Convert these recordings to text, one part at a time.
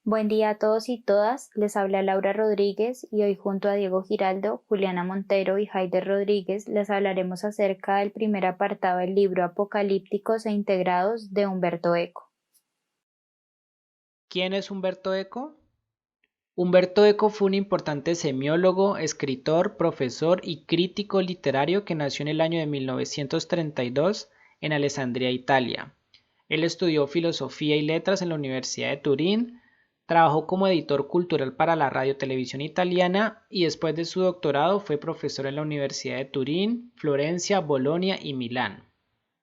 Buen día a todos y todas, les habla Laura Rodríguez y hoy junto a Diego Giraldo, Juliana Montero y Haider Rodríguez les hablaremos acerca del primer apartado del libro Apocalípticos e Integrados de Humberto Eco. ¿Quién es Humberto Eco? Humberto Eco fue un importante semiólogo, escritor, profesor y crítico literario que nació en el año de 1932 en Alessandria, Italia. Él estudió filosofía y letras en la Universidad de Turín, trabajó como editor cultural para la radio-televisión italiana y después de su doctorado fue profesor en la Universidad de Turín, Florencia, Bolonia y Milán.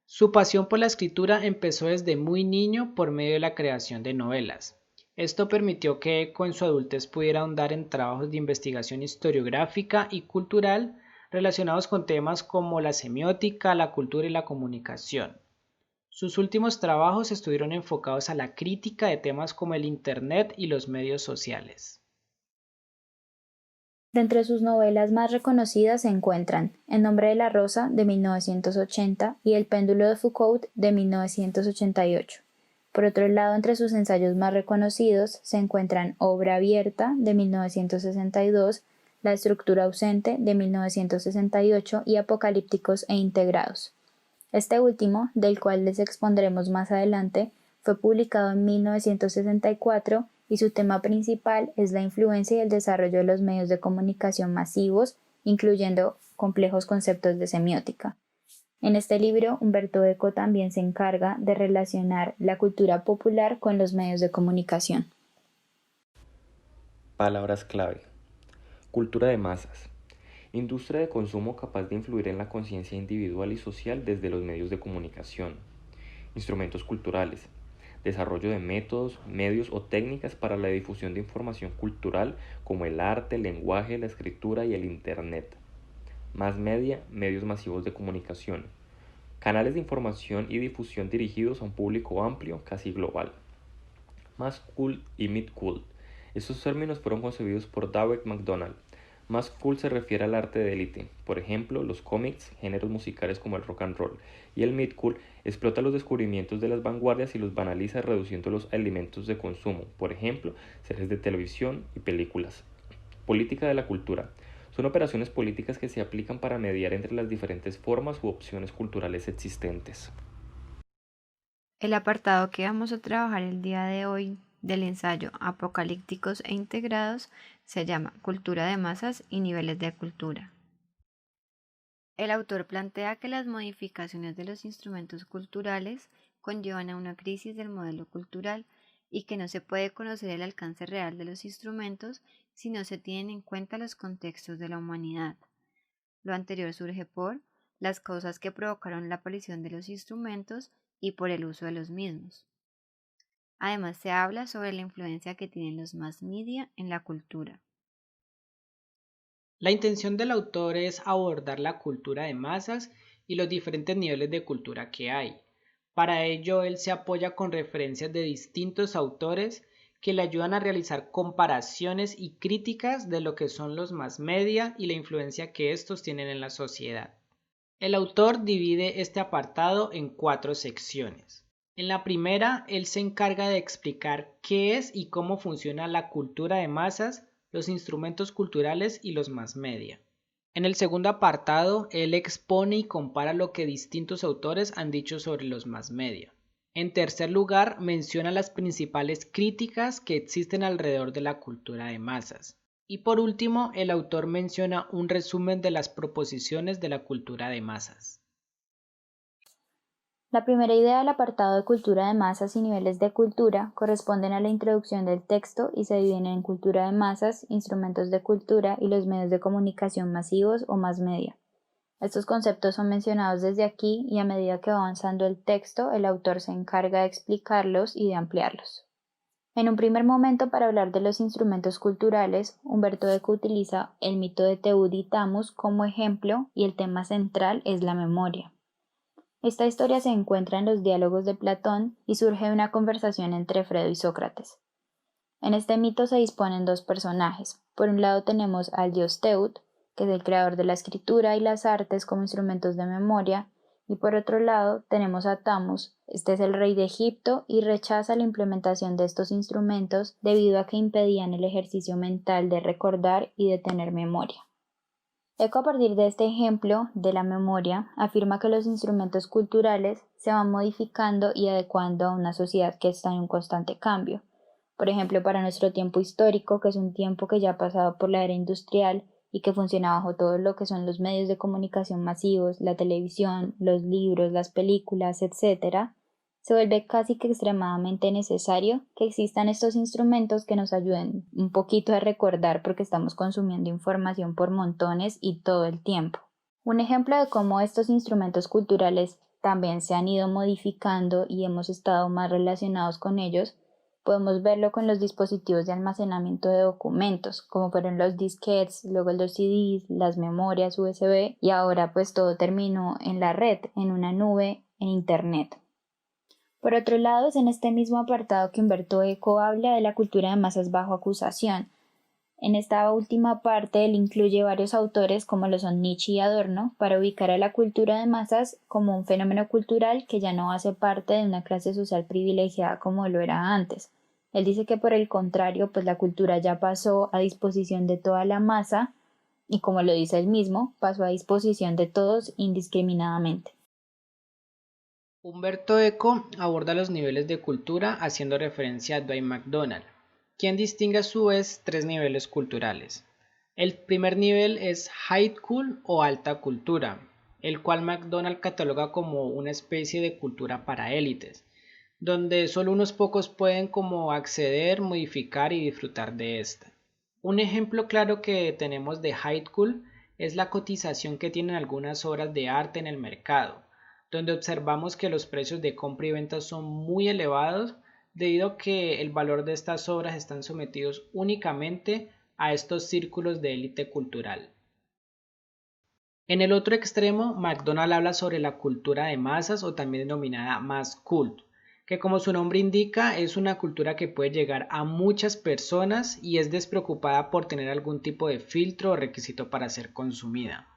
Su pasión por la escritura empezó desde muy niño por medio de la creación de novelas. Esto permitió que Eco en su adultez pudiera ahondar en trabajos de investigación historiográfica y cultural relacionados con temas como la semiótica, la cultura y la comunicación. Sus últimos trabajos estuvieron enfocados a la crítica de temas como el Internet y los medios sociales. De entre sus novelas más reconocidas se encuentran En nombre de la rosa de 1980 y El péndulo de Foucault de 1988. Por otro lado, entre sus ensayos más reconocidos se encuentran Obra abierta de 1962, La estructura ausente de 1968 y Apocalípticos e integrados. Este último, del cual les expondremos más adelante, fue publicado en 1964 y su tema principal es la influencia y el desarrollo de los medios de comunicación masivos, incluyendo complejos conceptos de semiótica. En este libro, Humberto Eco también se encarga de relacionar la cultura popular con los medios de comunicación. Palabras clave. Cultura de masas. Industria de consumo capaz de influir en la conciencia individual y social desde los medios de comunicación. Instrumentos culturales. Desarrollo de métodos, medios o técnicas para la difusión de información cultural como el arte, el lenguaje, la escritura y el Internet. Más media, medios masivos de comunicación. Canales de información y difusión dirigidos a un público amplio, casi global. Mass cult y mid cult. Estos términos fueron concebidos por David MacDonald. Mass cult se refiere al arte de élite, por ejemplo, los cómics, géneros musicales como el rock and roll, y el mid cult explota los descubrimientos de las vanguardias y los banaliza reduciéndolos a elementos de consumo, por ejemplo, series de televisión y películas. Política de la cultura. Son operaciones políticas que se aplican para mediar entre las diferentes formas u opciones culturales existentes. El apartado que vamos a trabajar el día de hoy del ensayo Apocalípticos e Integrados se llama Cultura de masas y niveles de cultura. El autor plantea que las modificaciones de los instrumentos culturales conllevan a una crisis del modelo cultural y que no se puede conocer el alcance real de los instrumentos si no se tienen en cuenta los contextos de la humanidad. Lo anterior surge por las causas que provocaron la aparición de los instrumentos y por el uso de los mismos. Además, se habla sobre la influencia que tienen los mass media en la cultura. La intención del autor es abordar la cultura de masas y los diferentes niveles de cultura que hay. Para ello, él se apoya con referencias de distintos autores que le ayudan a realizar comparaciones y críticas de lo que son los mass media y la influencia que estos tienen en la sociedad. El autor divide este apartado en 4 secciones. En la primera, él se encarga de explicar qué es y cómo funciona la cultura de masas, los instrumentos culturales y los mass media. En el segundo apartado, él expone y compara lo que distintos autores han dicho sobre los mass media. En tercer lugar, menciona las principales críticas que existen alrededor de la cultura de masas. Y por último, el autor menciona un resumen de las proposiciones de la cultura de masas. La primera idea del apartado de cultura de masas y niveles de cultura corresponden a la introducción del texto y se dividen en cultura de masas, instrumentos de cultura y los medios de comunicación masivos o mass media. Estos conceptos son mencionados desde aquí y a medida que va avanzando el texto, el autor se encarga de explicarlos y de ampliarlos. En un primer momento, para hablar de los instrumentos culturales, Humberto Eco utiliza el mito de Teud y Tamus como ejemplo y el tema central es la memoria. Esta historia se encuentra en los diálogos de Platón y surge de una conversación entre Fredo y Sócrates. En este mito se disponen dos personajes. Por un lado tenemos al dios Teud, que es el creador de la escritura y las artes como instrumentos de memoria, Y por otro lado tenemos a Tamus, este es el rey de Egipto y rechaza la implementación de estos instrumentos debido a que impedían el ejercicio mental de recordar y de tener memoria. Eco, a partir de este ejemplo de la memoria, afirma que los instrumentos culturales se van modificando y adecuando a una sociedad que está en un constante cambio. Por ejemplo, para nuestro tiempo histórico, que es un tiempo que ya ha pasado por la era industrial y que funciona bajo todo lo que son los medios de comunicación masivos, la televisión, los libros, las películas, etc., se vuelve casi que extremadamente necesario que existan estos instrumentos que nos ayuden un poquito a recordar porque estamos consumiendo información por montones y todo el tiempo. Un ejemplo de cómo estos instrumentos culturales también se han ido modificando y hemos estado más relacionados con ellos, podemos verlo con los dispositivos de almacenamiento de documentos, como fueron los disquetes, luego los CDs, las memorias USB y ahora pues todo terminó en la red, en una nube, en Internet. Por otro lado, es en este mismo apartado que Humberto Eco habla de la cultura de masas bajo acusación. En esta última parte, él incluye varios autores como lo son Nietzsche y Adorno para ubicar a la cultura de masas como un fenómeno cultural que ya no hace parte de una clase social privilegiada como lo era antes. Él dice que por el contrario, pues la cultura ya pasó a disposición de toda la masa y como lo dice él mismo, pasó a disposición de todos indiscriminadamente. Humberto Eco aborda los niveles de cultura haciendo referencia a Dwight MacDonald, quien distingue a su vez tres niveles culturales. El primer nivel es High Cool o alta cultura, el cual MacDonald cataloga como una especie de cultura para élites, donde solo unos pocos pueden como acceder, modificar y disfrutar de esta. Un ejemplo claro que tenemos de High Cool es la cotización que tienen algunas obras de arte en el mercado, donde observamos que los precios de compra y venta son muy elevados debido a que el valor de estas obras están sometidos únicamente a estos círculos de élite cultural. En el otro extremo, MacDonald habla sobre la cultura de masas o también denominada mass cult, que como su nombre indica es una cultura que puede llegar a muchas personas y es despreocupada por tener algún tipo de filtro o requisito para ser consumida.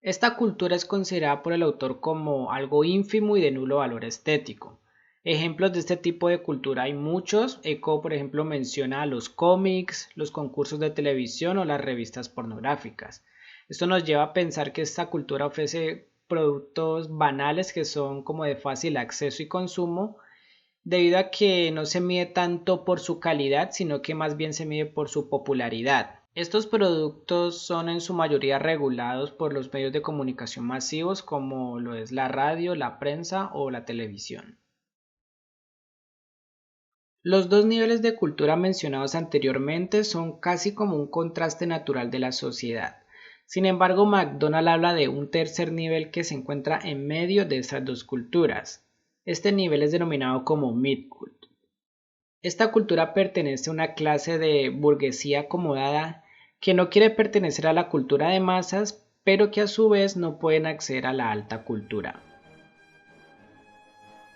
Esta cultura es considerada por el autor como algo ínfimo y de nulo valor estético. Ejemplos de este tipo de cultura hay muchos. Eco, por ejemplo, menciona los cómics, los concursos de televisión o las revistas pornográficas. Esto nos lleva a pensar que esta cultura ofrece productos banales que son como de fácil acceso y consumo, debido a que no se mide tanto por su calidad, sino que más bien se mide por su popularidad. Estos productos son en su mayoría regulados por los medios de comunicación masivos como lo es la radio, la prensa o la televisión. Los dos niveles de cultura mencionados anteriormente son casi como un contraste natural de la sociedad. Sin embargo, MacDonald habla de un tercer nivel que se encuentra en medio de estas dos culturas. Este nivel es denominado como mid-cult. Esta cultura pertenece a una clase de burguesía acomodada que no quiere pertenecer a la cultura de masas, pero que a su vez no pueden acceder a la alta cultura.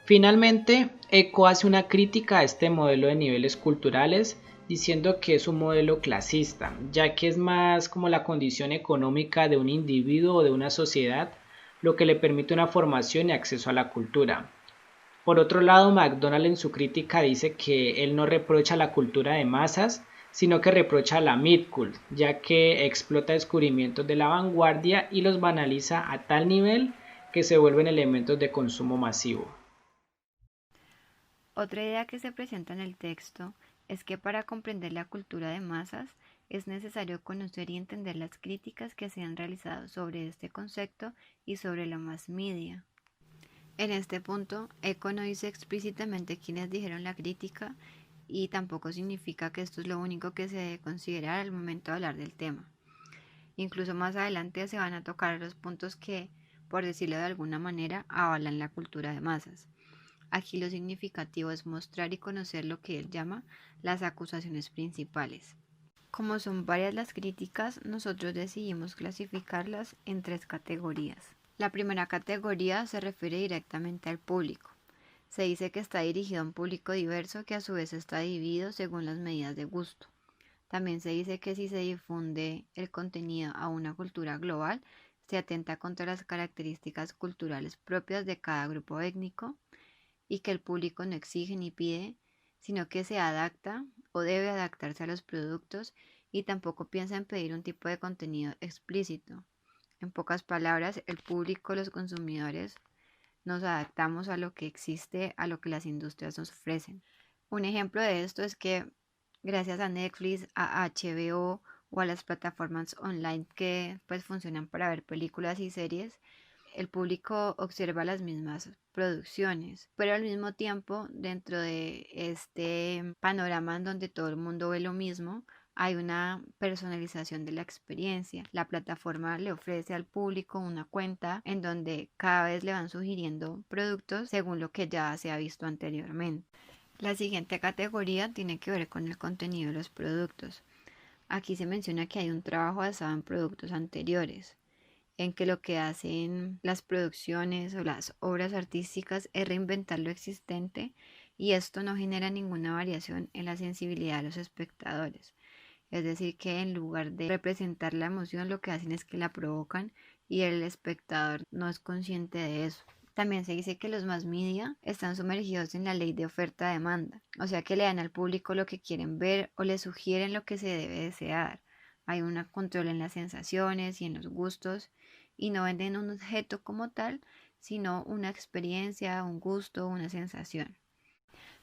Finalmente, Eco hace una crítica a este modelo de niveles culturales, diciendo que es un modelo clasista, ya que es más como la condición económica de un individuo o de una sociedad lo que le permite una formación y acceso a la cultura. Por otro lado, MacDonald en su crítica dice que él no reprocha la cultura de masas, sino que reprocha la mid-cult, ya que explota descubrimientos de la vanguardia y los banaliza a tal nivel que se vuelven elementos de consumo masivo. Otra idea que se presenta en el texto es que para comprender la cultura de masas es necesario conocer y entender las críticas que se han realizado sobre este concepto y sobre la mass media. En este punto, Eco no dice explícitamente quiénes dijeron la crítica y tampoco significa que esto es lo único que se debe considerar al momento de hablar del tema. Incluso más adelante se van a tocar los puntos que, por decirlo de alguna manera, avalan la cultura de masas. Aquí lo significativo es mostrar y conocer lo que él llama las acusaciones principales. Como son varias las críticas, nosotros decidimos clasificarlas en tres categorías. La primera categoría se refiere directamente al público. Se dice que está dirigido a un público diverso que a su vez está dividido según las medidas de gusto. También se dice que si se difunde el contenido a una cultura global, se atenta contra las características culturales propias de cada grupo étnico y que el público no exige ni pide, sino que se adapta o debe adaptarse a los productos y tampoco piensa en pedir un tipo de contenido explícito. En pocas palabras, el público, los consumidores, nos adaptamos a lo que existe, a lo que las industrias nos ofrecen. Un ejemplo de esto es que gracias a Netflix, a HBO o a las plataformas online que pues funcionan para ver películas y series, el público observa las mismas producciones, pero al mismo tiempo dentro de este panorama en donde todo el mundo ve lo mismo, hay una personalización de la experiencia. La plataforma le ofrece al público una cuenta en donde cada vez le van sugiriendo productos según lo que ya se ha visto anteriormente. La siguiente categoría tiene que ver con el contenido de los productos. Aquí se menciona que hay un trabajo basado en productos anteriores, en que lo que hacen las producciones o las obras artísticas es reinventar lo existente y esto no genera ninguna variación en la sensibilidad de los espectadores. Es decir, que en lugar de representar la emoción, lo que hacen es que la provocan y el espectador no es consciente de eso. También se dice que los mass media están sumergidos en la ley de oferta-demanda, o sea que le dan al público lo que quieren ver o le sugieren lo que se debe desear. Hay un control en las sensaciones y en los gustos y no venden un objeto como tal, sino una experiencia, un gusto, una sensación.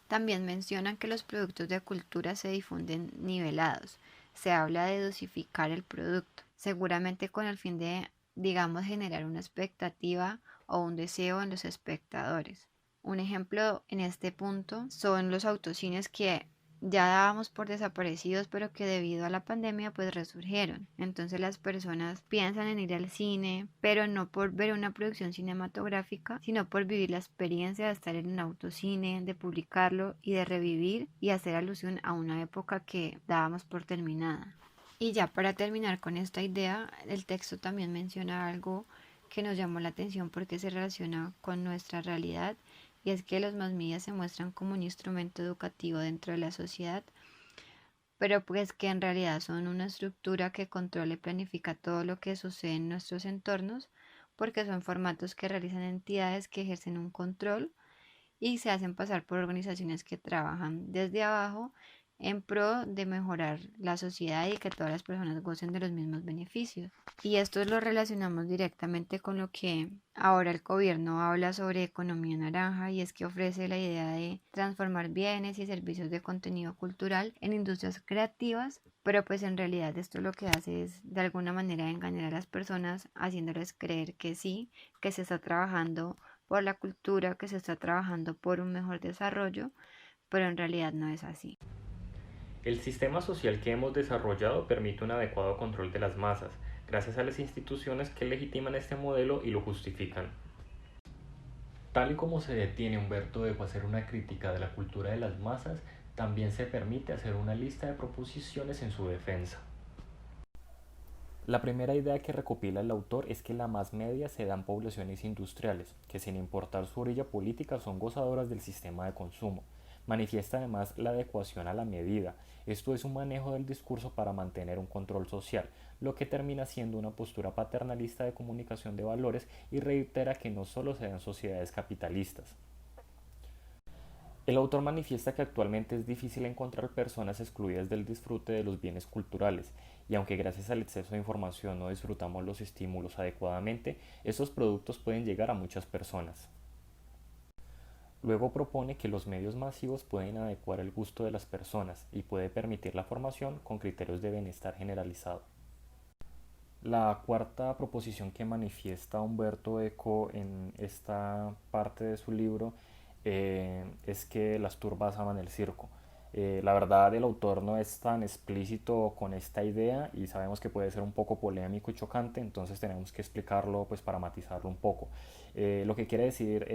También mencionan que los productos de cultura se difunden nivelados. Se habla de dosificar el producto, seguramente con el fin de, digamos, generar una expectativa o un deseo en los espectadores. Un ejemplo en este punto son los autocines que ya dábamos por desaparecidos, pero que debido a la pandemia pues resurgieron. Entonces las personas piensan en ir al cine, pero no por ver una producción cinematográfica, sino por vivir la experiencia de estar en un autocine, de publicarlo y de revivir y hacer alusión a una época que dábamos por terminada. Y ya para terminar con esta idea, el texto también menciona algo que nos llamó la atención porque se relaciona con nuestra realidad y es que los mass media se muestran como un instrumento educativo dentro de la sociedad, pero pues que en realidad son una estructura que controla y planifica todo lo que sucede en nuestros entornos, porque son formatos que realizan entidades que ejercen un control y se hacen pasar por organizaciones que trabajan desde abajo en pro de mejorar la sociedad y que todas las personas gocen de los mismos beneficios. Y esto lo relacionamos directamente con lo que ahora el gobierno habla sobre economía naranja y es que ofrece la idea de transformar bienes y servicios de contenido cultural en industrias creativas, pero pues en realidad esto lo que hace es de alguna manera engañar a las personas haciéndoles creer que sí, que se está trabajando por la cultura, que se está trabajando por un mejor desarrollo, pero en realidad no es así. El sistema social que hemos desarrollado permite un adecuado control de las masas, gracias a las instituciones que legitiman este modelo y lo justifican. Tal y como se detiene Humberto Eco a hacer una crítica de la cultura de las masas, también se permite hacer una lista de proposiciones en su defensa. La primera idea que recopila el autor es que la más media se da en poblaciones industriales, que sin importar su orilla política son gozadoras del sistema de consumo. Manifiesta además la adecuación a la medida, esto es un manejo del discurso para mantener un control social, lo que termina siendo una postura paternalista de comunicación de valores y reitera que no solo se da en sociedades capitalistas. El autor manifiesta que actualmente es difícil encontrar personas excluidas del disfrute de los bienes culturales, y aunque gracias al exceso de información no disfrutamos los estímulos adecuadamente, estos productos pueden llegar a muchas personas. Luego propone que los medios masivos pueden adecuar el gusto de las personas y puede permitir la formación con criterios de bienestar generalizado. La cuarta proposición que manifiesta Humberto Eco en esta parte de su libro es que las turbas aman el circo. La verdad, el autor no es tan explícito con esta idea y sabemos que puede ser un poco polémico y chocante, entonces tenemos que explicarlo pues para matizarlo un poco. Lo que quiere decir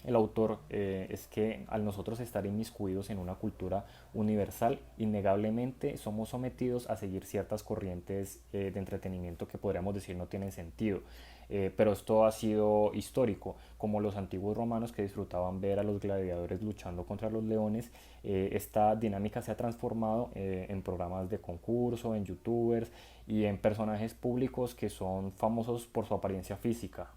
el autor es que al nosotros estar inmiscuidos en una cultura universal, innegablemente somos sometidos a seguir ciertas corrientes de entretenimiento que podríamos decir no tienen sentido. Pero esto ha sido histórico, como los antiguos romanos que disfrutaban ver a los gladiadores luchando contra los leones. Esta dinámica se ha transformado en programas de concurso, en youtubers y en personajes públicos que son famosos por su apariencia física.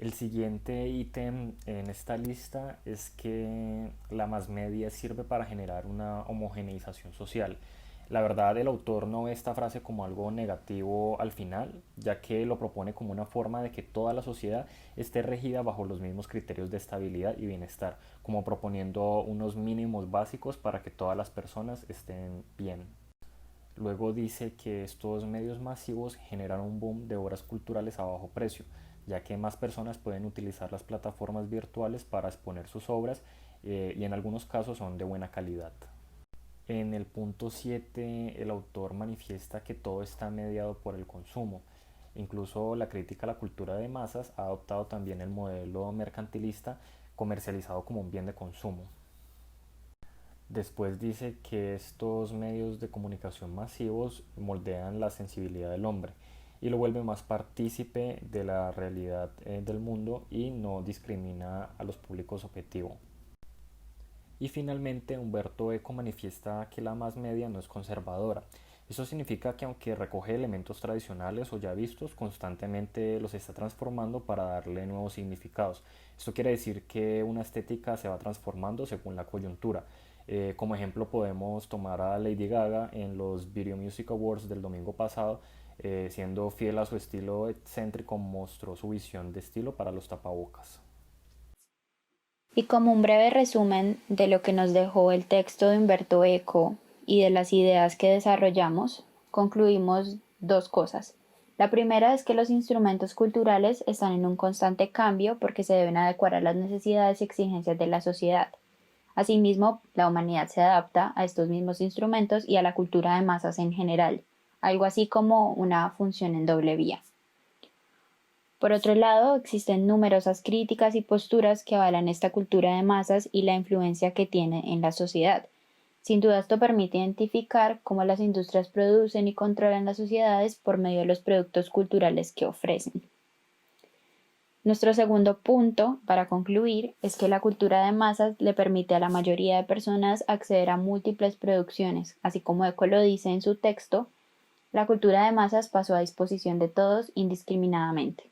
El siguiente ítem en esta lista es que la más media sirve para generar una homogeneización social. La verdad, el autor no ve esta frase como algo negativo al final, ya que lo propone como una forma de que toda la sociedad esté regida bajo los mismos criterios de estabilidad y bienestar, como proponiendo unos mínimos básicos para que todas las personas estén bien. Luego dice que estos medios masivos generan un boom de obras culturales a bajo precio, ya que más personas pueden utilizar las plataformas virtuales para exponer sus obras y en algunos casos son de buena calidad. En el punto 7 el autor manifiesta que todo está mediado por el consumo. Incluso la crítica a la cultura de masas ha adoptado también el modelo mercantilista comercializado como un bien de consumo. Después dice que estos medios de comunicación masivos moldean la sensibilidad del hombre y lo vuelve más partícipe de la realidad del mundo y no discrimina a los públicos objetivos. Y finalmente Humberto Eco manifiesta que la más media no es conservadora. Eso significa que aunque recoge elementos tradicionales o ya vistos, constantemente los está transformando para darle nuevos significados. Esto quiere decir que una estética se va transformando según la coyuntura. Como ejemplo podemos tomar a Lady Gaga en los Video Music Awards del domingo pasado, siendo fiel a su estilo excéntrico, mostró su visión de estilo para los tapabocas. Y como un breve resumen de lo que nos dejó el texto de Humberto Eco y de las ideas que desarrollamos, concluimos dos cosas. La primera es que los instrumentos culturales están en un constante cambio porque se deben adecuar a las necesidades y exigencias de la sociedad. Asimismo, la humanidad se adapta a estos mismos instrumentos y a la cultura de masas en general, algo así como una función en doble vía. Por otro lado, existen numerosas críticas y posturas que avalan esta cultura de masas y la influencia que tiene en la sociedad. Sin duda esto permite identificar cómo las industrias producen y controlan las sociedades por medio de los productos culturales que ofrecen. Nuestro segundo punto, para concluir, es que la cultura de masas le permite a la mayoría de personas acceder a múltiples producciones, así como Eco lo dice en su texto, la cultura de masas pasó a disposición de todos indiscriminadamente.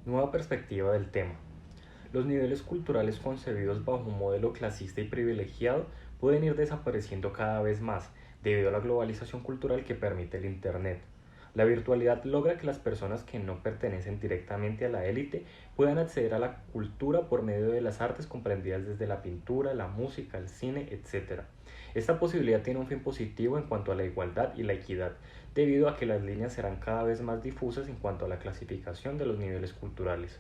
Nueva perspectiva del tema. Los niveles culturales concebidos bajo un modelo clasista y privilegiado pueden ir desapareciendo cada vez más debido a la globalización cultural que permite el Internet. La virtualidad logra que las personas que no pertenecen directamente a la élite puedan acceder a la cultura por medio de las artes comprendidas desde la pintura, la música, el cine, etc. Esta posibilidad tiene un fin positivo en cuanto a la igualdad y la equidad, debido a que las líneas serán cada vez más difusas en cuanto a la clasificación de los niveles culturales.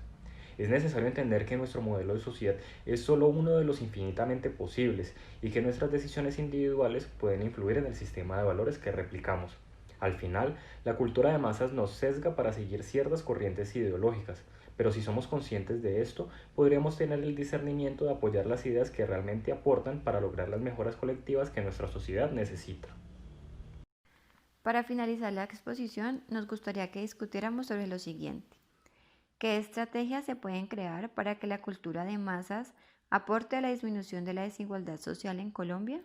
Es necesario entender que nuestro modelo de sociedad es solo uno de los infinitamente posibles y que nuestras decisiones individuales pueden influir en el sistema de valores que replicamos. Al final, la cultura de masas nos sesga para seguir ciertas corrientes ideológicas, pero si somos conscientes de esto, podríamos tener el discernimiento de apoyar las ideas que realmente aportan para lograr las mejoras colectivas que nuestra sociedad necesita. Para finalizar la exposición, nos gustaría que discutiéramos sobre lo siguiente. ¿Qué estrategias se pueden crear para que la cultura de masas aporte a la disminución de la desigualdad social en Colombia?